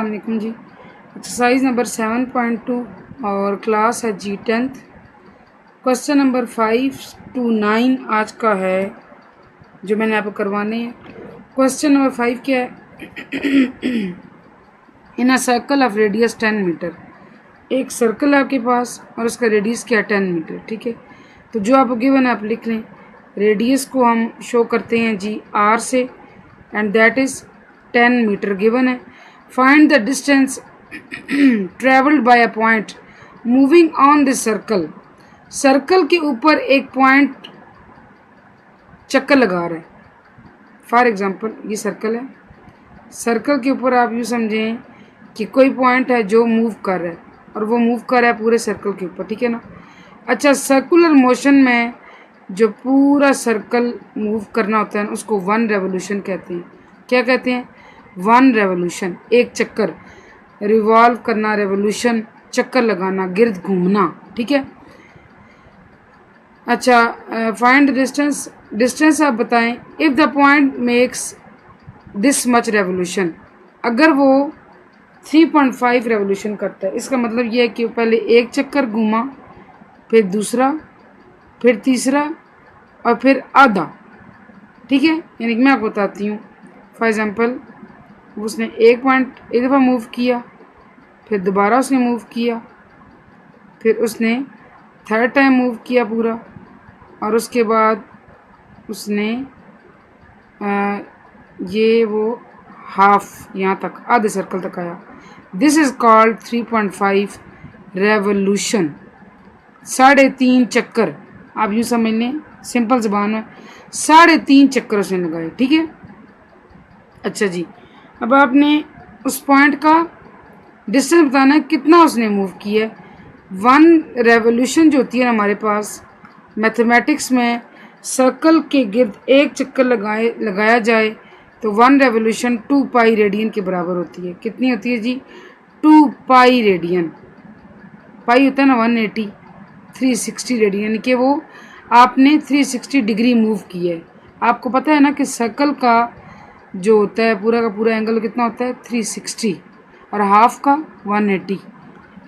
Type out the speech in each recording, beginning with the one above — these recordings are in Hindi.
वालेकुम जी। एक्सरसाइज नंबर 7.2 और क्लास है जी 10th। क्वेश्चन नंबर 5 to 9 आज का है जो मैंने आपको करवाने हैं। क्वेश्चन नंबर 5 क्या है? In a circle of radius 10 metre. एक सर्कल है आपके पास और उसका रेडियस क्या है 10 मीटर। ठीक है, तो जो आपको गिवन है आप लिख लें। रेडियस को हम शो करते हैं जी आर से and that is 10 metre given है। Find the distance travelled by a point moving on this circle. Circle के ऊपर एक पॉइंट चक्कर लगा रहा है। फॉर एग्जांपल ये सर्कल है, सर्कल के ऊपर आप यूँ समझें कि कोई पॉइंट है जो मूव कर रहा है और वो मूव कर रहा है पूरे सर्कल के ऊपर। ठीक है ना। अच्छा, सर्कुलर मोशन में जो पूरा सर्कल मूव करना होता है उसको 1 रेवोल्यूशन कहते हैं। क्या कहते हैं? 1 रेवोल्यूशन, एक चक्कर। रिवॉल्व करना, रेवोल्यूशन, चक्कर लगाना, गिर्द घूमना। ठीक है। अच्छा, फाइंड डिस्टेंस। डिस्टेंस आप बताएं। If the point makes this much revolution, अगर वो 3.5 रेवोल्यूशन करता है, इसका मतलब ये है कि पहले एक चक्कर घूमा, फिर दूसरा, फिर तीसरा और फिर आधा। ठीक है, यानी कि मैं आपको बताती हूँ। फॉर एग्ज़ाम्पल उसने एक पॉइंट एक दफ़ा मूव किया, फिर दोबारा उसने मूव किया, फिर उसने थर्ड टाइम मूव किया पूरा, और उसके बाद उसने ये वो हाफ यहाँ तक आधे सर्कल तक आया। This is called 3.5 revolution. 3.5 चक्कर आप यूँ समझ लें सिंपल ज़बान में, 3.5 चक्कर उसने लगाए। ठीक है। अच्छा जी, अब आपने उस पॉइंट का डिस्टेंस बताना है कितना उसने मूव किया है। 1 रेवोल्यूशन जो होती है ना हमारे पास मैथमेटिक्स में, सर्कल के गिर्द एक चक्कर लगाया जाए तो 1 रेवोल्यूशन 2 पाई रेडियन के बराबर होती है। कितनी होती है जी? 2 पाई रेडियन। पाई होता है ना 180, 360 रेडियन, यानी कि वो आपने 360 डिग्री मूव किया है। आपको पता है ना कि सर्कल का जो होता है पूरा का पूरा एंगल कितना होता है? 360 और हाफ का 180,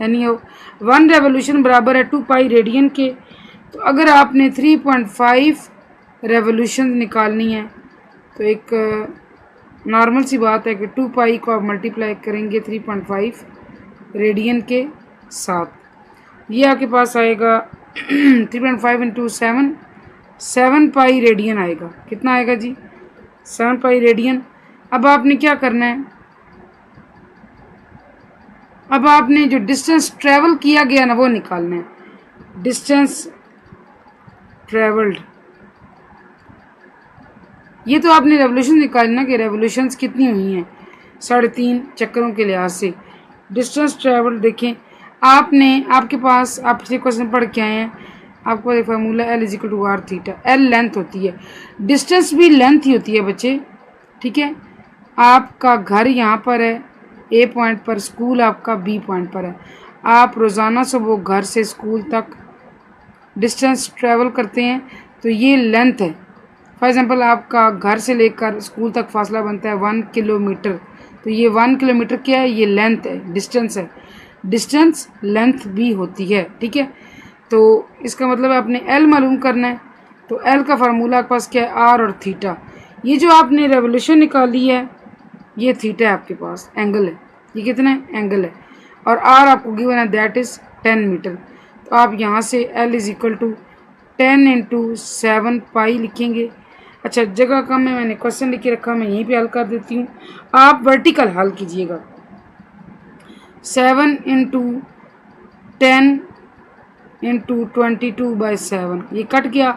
यानी 1 रेवोल्यूशन बराबर है 2 पाई रेडियन के। तो अगर आपने 3.5 रेवोल्यूशन निकालनी है तो एक नॉर्मल सी बात है कि 2 पाई को आप मल्टीप्लाई करेंगे 3.5 रेडियन के साथ। ये आपके पास आएगा 3.5 इंटू 7 पाई रेडियन आएगा। कितना आएगा जी? 7 पाई रेडियन। अब आपने क्या करना है? अब आपने जो डिस्टेंस ट्रेवल किया गया ना वो निकालना है। डिस्टेंस ट्रेवल्ड, ये तो आपने रेवोल्यूशन निकालना कि रेवोल्यूशंस कितनी हुई हैं 3.5 चक्करों के लिहाज से। डिस्टेंस ट्रेवल्ड देखें आपने, आपके पास आप पिछले क्वेश्चन पढ़ के आए हैं, आपको एक formula L is equal to R theta. L length होती है, डिस्टेंस भी लेंथ ही होती है बच्चे। ठीक है, आपका घर यहाँ पर है A पॉइंट पर, स्कूल आपका B पॉइंट पर है। आप रोज़ाना सुबह घर से स्कूल तक डिस्टेंस ट्रेवल करते हैं तो ये लेंथ है। फॉर एग्ज़ाम्पल आपका घर से लेकर स्कूल तक फासला बनता है 1 किलोमीटर, तो ये 1 किलोमीटर क्या है? ये लेंथ है, डिस्टेंस है। डिस्टेंस लेंथ भी होती है। ठीक है, तो इसका मतलब आपने L मालूम करना है। तो L का फार्मूला आपके पास क्या है? R और थीटा। ये जो आपने रेवोल्यूशन निकाली है ये थीटा है आपके पास, एंगल है। ये कितना है? एंगल है। और R आपको गिवन है दैट इज़ 10 मीटर। तो आप यहाँ से L is equal to 10 into 7 pi लिखेंगे। अच्छा, जगह कम है, मैंने क्वेश्चन लिख के रखा, मैं यहीं पे हल कर देती हूँ, आप वर्टिकल हल कीजिएगा। 7 इंटू 10 इंटू 22/7, ये कट गया।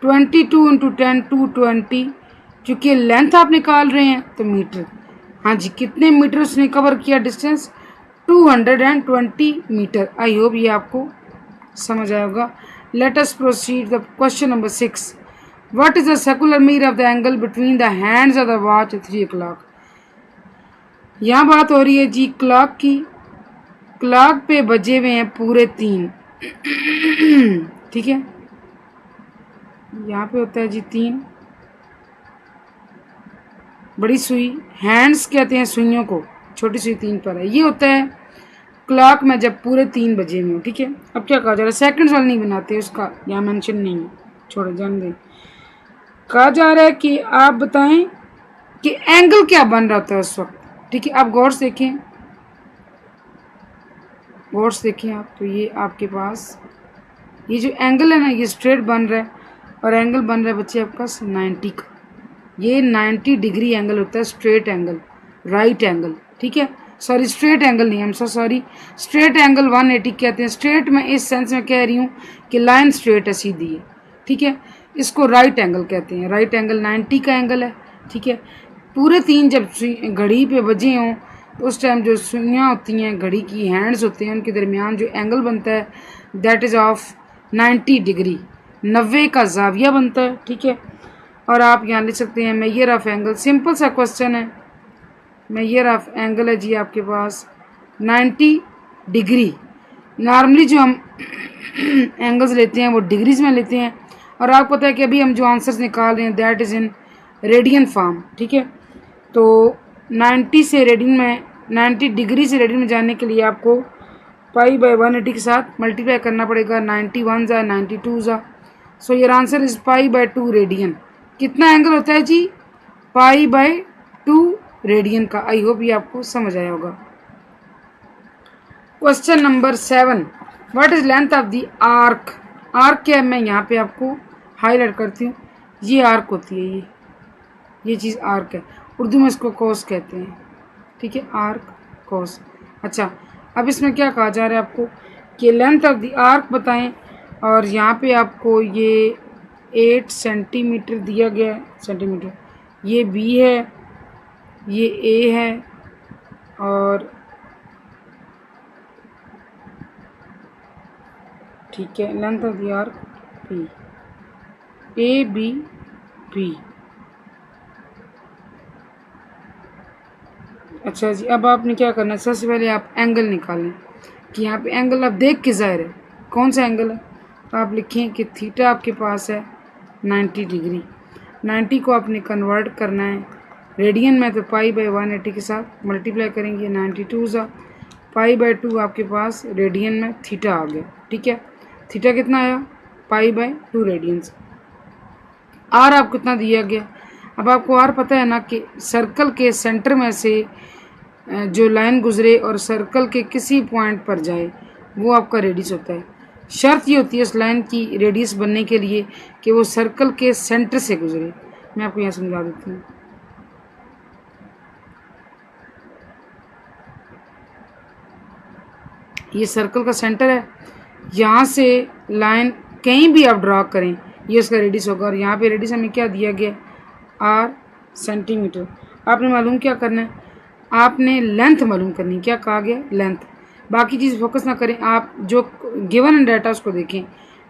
22 इंटू 10 220, चूँकि लेंथ आप निकाल रहे हैं तो मीटर। हाँ जी, कितने मीटर उसने कवर किया डिस्टेंस? 220 मीटर। आई होप ये आपको समझ आएगा। Let us proceed the question number 6। What is the circular mirror of the angle between the hands of the watch 3 o'clock। यहाँ बात हो रही है जी क्लॉक की। क्लॉक पे बजे हुए हैं पूरे 3। ठीक है, यहाँ पे होता है जी 3 बड़ी सुई, हैंड्स कहते हैं सुइयों को, छोटी सी 3 पर है। ये होता है क्लॉक में जब पूरे 3 बजे में हो, ठीक है। अब क्या कहा जा रहा है, सेकंड्स वाला नहीं बनाते, उसका यहाँ मेंशन नहीं है, छोड़ो जान दें। कहा जा रहा है कि आप बताएं कि एंगल क्या बन रहा था उस वक्त, ठीक है। आप गौर से देखें, गौर से देखें आप, तो ये आपके पास ये जो एंगल है ना, ये स्ट्रेट बन रहा है और एंगल बन रहा है बच्चे आपका 90 का। ये 90 डिग्री एंगल होता है, स्ट्रेट एंगल, राइट एंगल, ठीक है। सॉरी स्ट्रेट एंगल नहीं, हम सॉरी, स्ट्रेट एंगल 180 कहते हैं। स्ट्रेट में इस सेंस में कह रही हूँ कि लाइन स्ट्रेट है, सीधी है, ठीक है। इसको राइट एंगल कहते हैं। राइट एंगल 90 का एंगल है, ठीक है। पूरे 3 जब घड़ी पे बजे हों तो उस टाइम जो सुइयाँ होती हैं, घड़ी की हैंड्स होते हैं, उनके दरमियान जो एंगल बनता है दैट इज़ ऑफ 90 डिग्री, 90 का जाविया बनता है, ठीक है। और आप यहाँ लिख सकते हैं मेजर ऑफ एंगल, सिंपल सा क्वेश्चन है। मेजर ऑफ एंगल है जी आपके पास 90 डिग्री। नॉर्मली जो हम एंगल्स लेते हैं वो डिग्रीज में लेते हैं, और आपको पता है कि अभी हम जो आंसर्स निकाल रहे हैं that is in radian form, ठीक है। तो 90 से रेडियन में, 90 डिग्री से रेडियन में जाने के लिए आपको पाई बाय 180 के साथ मल्टीप्लाई करना पड़ेगा। 91 ज़ा 92 ज़ा, so your answer is pi by 2 radian. कितना एंगल होता है जी, पाई बाय 2 रेडियन का। आई होप ये आपको समझ आया होगा। Question number 7, what is length of the arc. Arc क्या है, मैं यहाँ पे आपको हाईलाइट करती हूँ। ये आर्क होती है, ये चीज़ आर्क है। उर्दू में इसको कोस कहते हैं, ठीक है, आर्क कोस। अच्छा, अब इसमें क्या कहा जा रहा है आपको कि लेंथ ऑफ द आर्क बताएं, और यहाँ पे आपको ये 8 सेंटीमीटर दिया गया है, सेंटीमीटर। ये बी है, ये ए है, और ठीक है, length of the arc P, A B P. अच्छा जी, अब आपने क्या करना है, सबसे पहले आप एंगल निकालें कि यहाँ पे एंगल आप देख के ज़ाहिर है कौन सा एंगल है। तो आप लिखें कि थीटा आपके पास है 90 डिग्री। 90 को आपने कन्वर्ट करना है रेडियन में, तो पाई बाय 180 के साथ मल्टीप्लाई करेंगे। 92 ज़ा पाई बाय 2 आपके पास रेडियन में थीटा आ गया, ठीक है। थीटा कितना आया, पाई बाय 2 रेडियंस। आर आप कितना दिया गया, अब आपको आर पता है ना कि सर्कल के सेंटर में से जो लाइन गुजरे और सर्कल के किसी पॉइंट पर जाए वो आपका रेडियस होता है। शर्त ये होती है उस लाइन की रेडियस बनने के लिए कि वो सर्कल के सेंटर से गुजरे। मैं आपको यहाँ समझा देती हूँ। ये सर्कल का सेंटर है, यहाँ से लाइन कहीं भी आप ड्रा करें ये उसका रेडियस होगा। और यहाँ पे रेडियस हमें क्या दिया गया, आर सेंटीमीटर। आपने मालूम क्या करना है, आपने लेंथ मालूम करनी। क्या कहा गया, लेंथ। बाकी चीज़ फोकस ना करें, आप जो गिवन डाटा उसको देखें।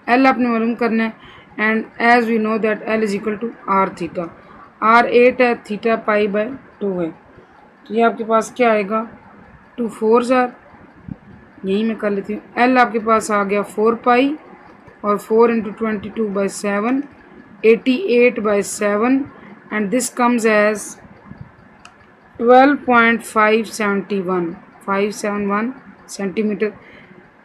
एल आपने मालूम करना है, and as we know that L is equal to R theta. R 8 है, थीटा पाई बाय 2 है, तो ये आपके पास क्या आएगा 2 4 ज़ार, यही मैं कर लेती हूँ। एल आपके पास आ गया 4 पाई, और 4 into 22 by 7, 88 by 7, and this comes as 12.571 centimetre,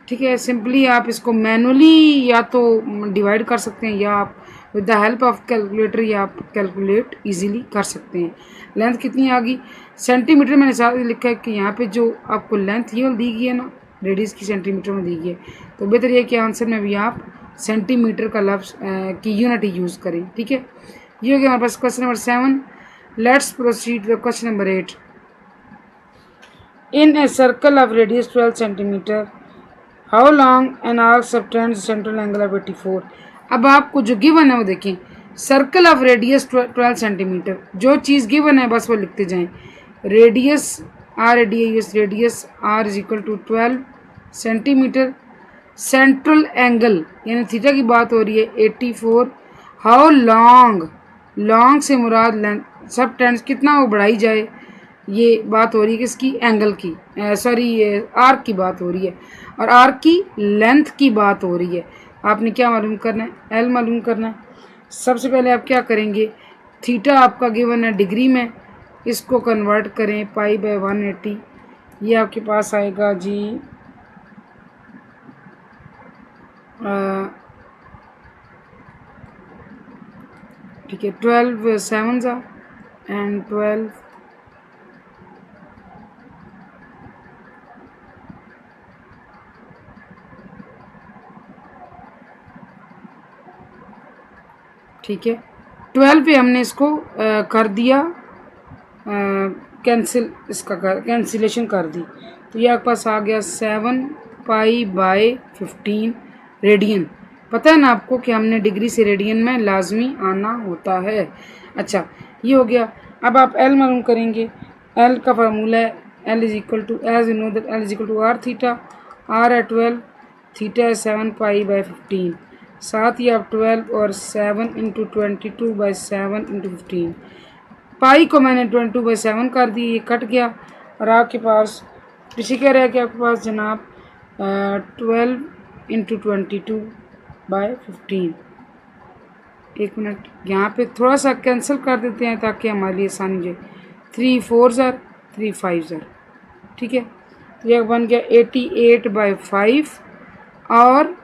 ठीक है। सिंपली आप इसको मैनुअली या तो डिवाइड कर सकते हैं, या आप with the help of calculator या आप कैलकुलेट इजीली कर सकते हैं। लेंथ कितनी आ गई, सेंटीमीटर मैंने साथ लिखा है कि यहाँ पे जो आपको लेंथ ये दी गई है ना, रेडियस की सेंटीमीटर में दी गई है, तो बेहतर ये कि आंसर में भी आप सेंटीमीटर का लफ्ज़ की यूनिट यूज़ करें, ठीक है। ये हो गया हमारे पास question number 7। Let's proceed to question number 8। In a circle of radius 12 centimetre, how long an arc subtends central angle of 84। अब आपको जो गिवन है वो देखें, सर्कल ऑफ रेडियस 12 सेंटीमीटर, जो चीज़ गिवन है बस वो लिखते जाएं। Radius R radius R is equal to 12 centimetre. Central angle यानी थीटा की बात हो रही है 84। हाउ लॉन्ग, लॉन्ग से मुराद लेंथ, सब टेंस कितना वो बढ़ाई जाए, ये बात हो रही है किसकी, एंगल की, सॉरी आर्क की बात हो रही है, और आर्क की लेंथ की बात हो रही है। आपने क्या मालूम करना है, एल मालूम करना है। सबसे पहले आप क्या करेंगे, थीटा आपका गिवन है डिग्री में, इसको कन्वर्ट करें पाई बाय 180, ये आपके पास आएगा जी ठीक है 12 7 ज़ा एंड 12 ठीक है 12 पे हमने इसको कर दिया कैंसिलेशन कर दी, तो ये आपके पास आ गया 7 पाई/15 रेडियन। पता है ना आपको कि हमने डिग्री से रेडियन में लाजमी आना होता है। अच्छा ये हो गया। अब आप एल मालूम करेंगे। एल का फार्मूला है L is equal to as you know that L is equal to R theta. R है 12, थीटा है 7 पाई/15। साथ ही आप 12 और 7 इंटू 22/7 × 15 पाई को मैंने 22/7 कर दी, ये कट गया और आपके पास पीछे क्या रह गया आपके पास जनाब 12 इंटू 22/15। एक मिनट यहाँ पे थोड़ा सा कैंसिल कर देते हैं ताकि हमारे लिए आसानी हो जाए। 3 4 ज़र 3 5 ज़र ठीक है। तो यह बन गया 88/5 और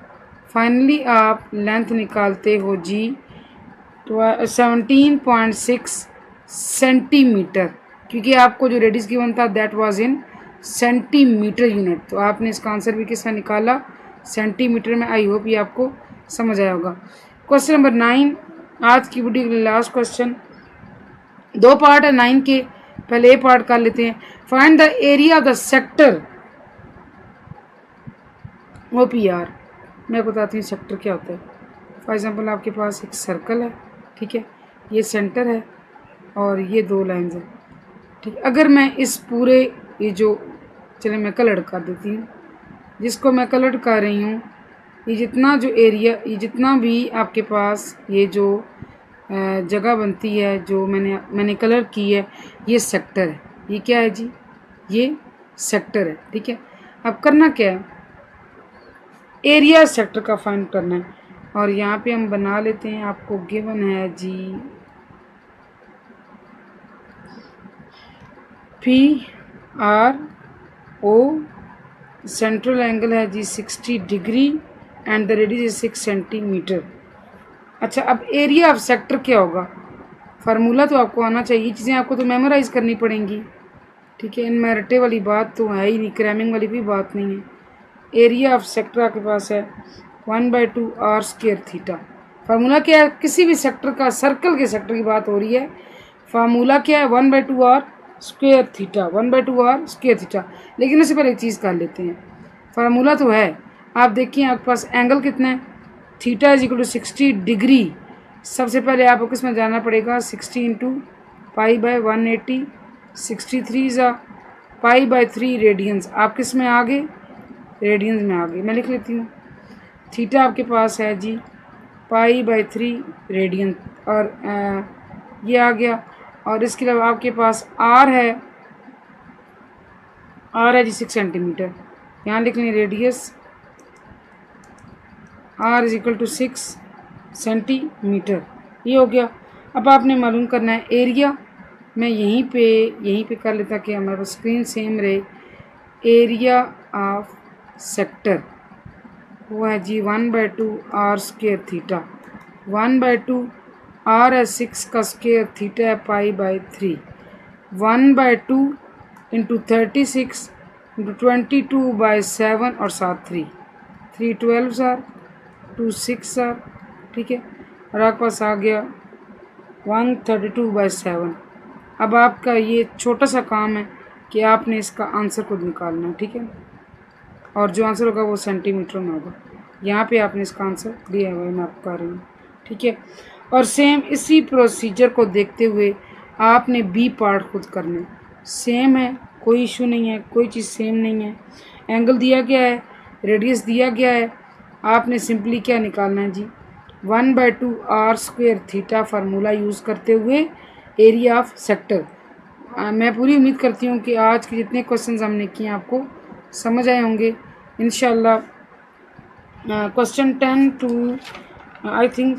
फाइनली आप लेंथ निकालते हो जी 17.6 सेंटीमीटर, क्योंकि आपको जो रेडियस गिवन था that was in centimetre unit, तो आपने इसका आंसर भी किसका निकाला सेंटीमीटर में। आई होप ये आपको समझ आया होगा। क्वेश्चन नंबर 9 आज की वीडियो के लिए लास्ट क्वेश्चन। 2 पार्ट है 9 के, पहले ए पार्ट कर लेते हैं। Find the area of the sector OPR। मैं बताती हूँ सेक्टर क्या होता है। फॉर एग्जांपल आपके पास एक सर्कल है, ठीक है, ये सेंटर है और ये 2 लाइंस हैं, ठीक। अगर मैं इस पूरे ये जो चले मैं कलर कर देती हूँ, जिसको मैं कलर कर रही हूँ, ये जितना जो एरिया, ये जितना भी आपके पास ये जो जगह बनती है जो मैंने कलर की है, ये सेक्टर है। ये क्या है जी, ये सेक्टर है, ठीक है। अब करना क्या है, एरिया सेक्टर का फाइंड करना है और यहाँ पे हम बना लेते हैं। आपको गिवन है जी PRO, सेंट्रल एंगल है जी 60 degree and the radius is 6 centimetre. अच्छा अब एरिया ऑफ सेक्टर क्या होगा, फार्मूला तो आपको आना चाहिए, चीज़ें आपको तो मेमोराइज करनी पड़ेंगी, ठीक है। इनमें रट्टे वाली बात तो है ही नहीं, क्रैमिंग वाली भी बात नहीं है। एरिया ऑफ सेक्टर आपके पास है 1/2 r² थीटा। फार्मूला क्या है, किसी भी सेक्टर का, सर्कल के सेक्टर की बात हो रही है, फार्मूला क्या है 1/2 r² थीटा, 1/2 r² थीटा। लेकिन उससे पहले एक चीज़ कर लेते हैं, फार्मूला तो है, आप देखिए आपके पास एंगल कितना है, theta is equal to 60 degree. सबसे पहले आपको किसमें जाना पड़ेगा, 60 इंटू पाई/180, 63 ज़ा पाई/3 रेडियंस। आप किस में आ गए, रेडियंस में आ गए। मैं लिख लेती हूँ, थीटा आपके पास है जी पाई/3 रेडियन और ये आ गया। और इसके अलावा आपके पास आर है जी 6 सेंटीमीटर। यहाँ लिख लें radius R is equal to 6 centimetre. ये हो गया। अब आपने मालूम करना है एरिया। मैं यहीं पे कर लेता कि हमारे पास स्क्रीन सेम रहे। एरिया ऑफ सेक्टर वो है जी 1/2 r² थीटा, 1/2 r है 6 का स्क्वायर, थीटा है पाई/3, 1/2 इंटू 36 इंटू 22/7 और साथ 3 12 ज़ार 2 6 ज़ार, ठीक है। और आपके पास आ गया 132/7। अब आपका ये छोटा सा काम है कि आपने इसका आंसर खुद निकालना है, ठीक है। और जो आंसर होगा वो सेंटीमीटर में होगा। यहाँ पे आपने इसका आंसर दिया हुआ है, मैं आपको कर रही हूँ, ठीक है। और सेम इसी प्रोसीजर को देखते हुए आपने बी पार्ट खुद करना है। सेम है, कोई इशू नहीं है, कोई चीज़ सेम नहीं है। एंगल दिया गया है, रेडियस दिया गया है, आपने सिंपली क्या निकालना है जी 1/2 r² थीटा फार्मूला यूज़ करते हुए एरिया ऑफ सेक्टर। मैं पूरी उम्मीद करती हूँ कि आज के जितने क्वेश्चंस हमने किए आपको समझ आए होंगे इंशाल्लाह। क्वेश्चन 10 टू आई थिंक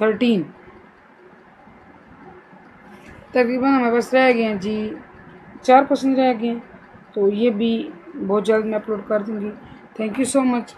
13 तकरीबन हमारे पास रह गए हैं जी 4 क्वेश्चन रह गए हैं, तो ये भी बहुत जल्द मैं अपलोड कर दूँगी। Thank you so much.